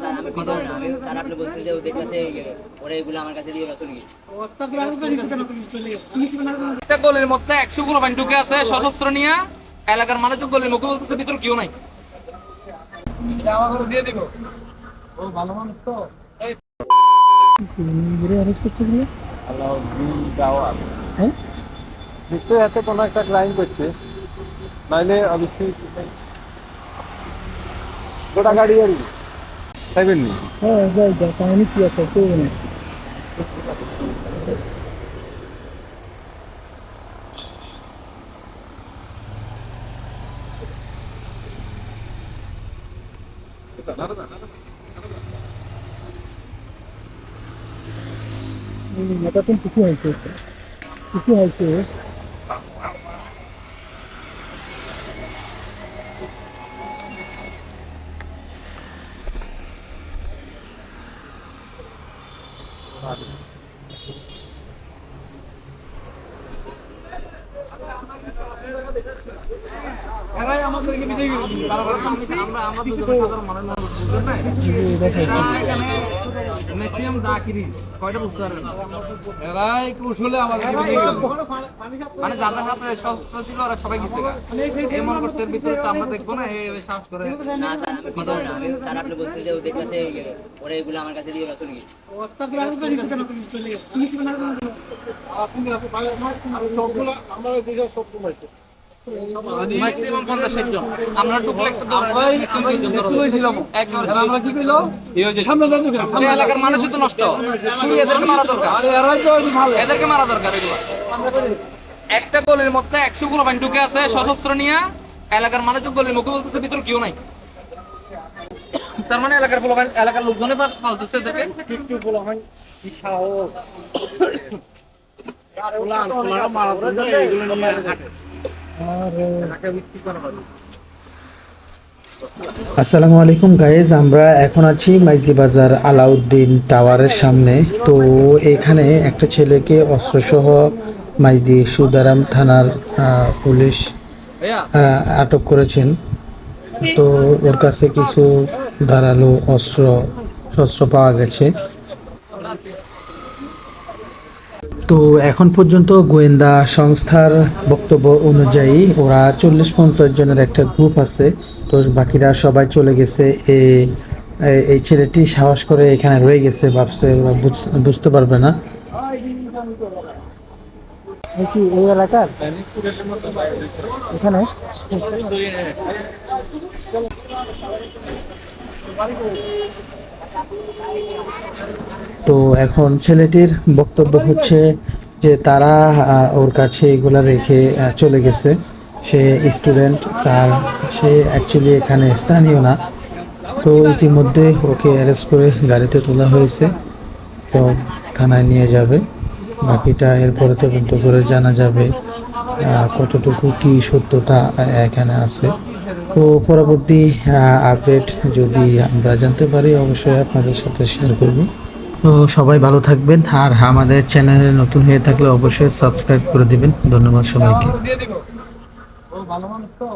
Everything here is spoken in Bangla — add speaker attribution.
Speaker 1: স্যার আমি ভিতরে না, আমি স্যার আপনি বলছেন যে ওদের কাছে ওরা এগুলো আমার কাছে দিয়ে গেছে নাকি?
Speaker 2: একটা গলির মধ্যে 100 গুলো বাইন ঢুকে আছে সশস্ত্র নিয়ে, এলাকার মানুষজন গলির মুখে বলতেছে ভিতর কেউ নাই। আমার দিয়ে দিব। ও ভালো মানুষ তো।
Speaker 3: হ্যাঁ নিশ্চয়ই এত কোনো একটা ক্রাইম করছে, নাইলে অবশ্যই গোটা গাড়ি আর খাইবেন নি।
Speaker 4: হ্যাঁ যাই যা কাহিনী কি আছে করবো না। এটা তো কিছু হয়েছে, কিছু হয়েছে।
Speaker 2: এরাই আমাদেরকে বিজয়ী আমরা আমাদের সাধারণ মানুষ বুঝবেন না, এখানে ম্যাক্সিমাম দাকিরি কয়টা বুঝতে পারবেন না। এরাই কৌশলে আমাদেরকে মানে যাদের হাতে শস্ত্র ছিল ওরা সবাই গেছে এমন করছে, এর ভিতরে তো আমরা দেখবো না, এই সাহস করে।
Speaker 1: না স্যার আমি ভিতরে না, আমি স্যার আপনি বলছেন যে ওদের কাছে ওরা এগুলো আমার কাছে দিয়ে গেছে নাকি?
Speaker 2: ম্যাক্সিমাম 50-60 জন, আমরা ঢুকলে একটা এলাকার মানুষ তো নষ্ট, এদেরকে মারা দরকার, এদেরকে মারা দরকার। এগুলো একটা গলির মধ্যে 100 গুলো বাইন ঢুকে আছে সশস্ত্র নিয়ে, এলাকার মানুষজন গলির মুখে বলতেছে ভিতর কেউ নাই। তার মানে এলাকার লোকজনে পালতেছে এদেরকে।
Speaker 4: আসসালামু আলাইকুম গাইজ, আমরা এখন আছি মাইজদি বাজার আলাউদ্দিন টাওয়ারের সামনে। তো এখানে একটা ছেলেকে অস্ত্রসহ মাইজদি সুদারাম থানার পুলিশ আটক করেছেন। তো ওর কাছে কিছু ধারালো শস্ত্র পাওয়া গেছে। তো এখন পর্যন্ত গোয়েন্দা সংস্থার বক্তব্য অনুযায়ী ওরা 40-50 জনের একটা গ্রুপ আছে, তো বাকিরা সবাই চলে গেছে। এই ছেলেটি সাহস করে এখানে রয়ে গেছে, ভাবছে ওরা বুঝতে পারবে না। কি এই এলাকার এখানে তো এখন ছেলেটির বক্তব্য হচ্ছে যে তারা ওর কাছে এগুলা রেখে চলে গেছে। সে স্টুডেন্ট, সে অ্যাকচুয়ালি এখানে স্থানীয় না। তো ইতিমধ্যে ওকে অ্যারেস্ট করে গাড়িতে তোলা হয়েছে, তো থানায় নিয়ে যাবে। বাকিটা এরপরে তদন্ত করে জানা যাবে কতটুকু কি সত্যতা এখানে আছে। তো পরবর্তী আপডেট যদি আমরা জানতে পারি অবশ্যই আপনাদের সাথে শেয়ার করব। তো সবাই ভালো থাকবেন, আর আমাদের চ্যানেলে নতুন হয়ে থাকলে অবশ্যই সাবস্ক্রাইব করে দিবেন। ধন্যবাদ সবাইকে।
Speaker 2: ভালো মানুষ তো।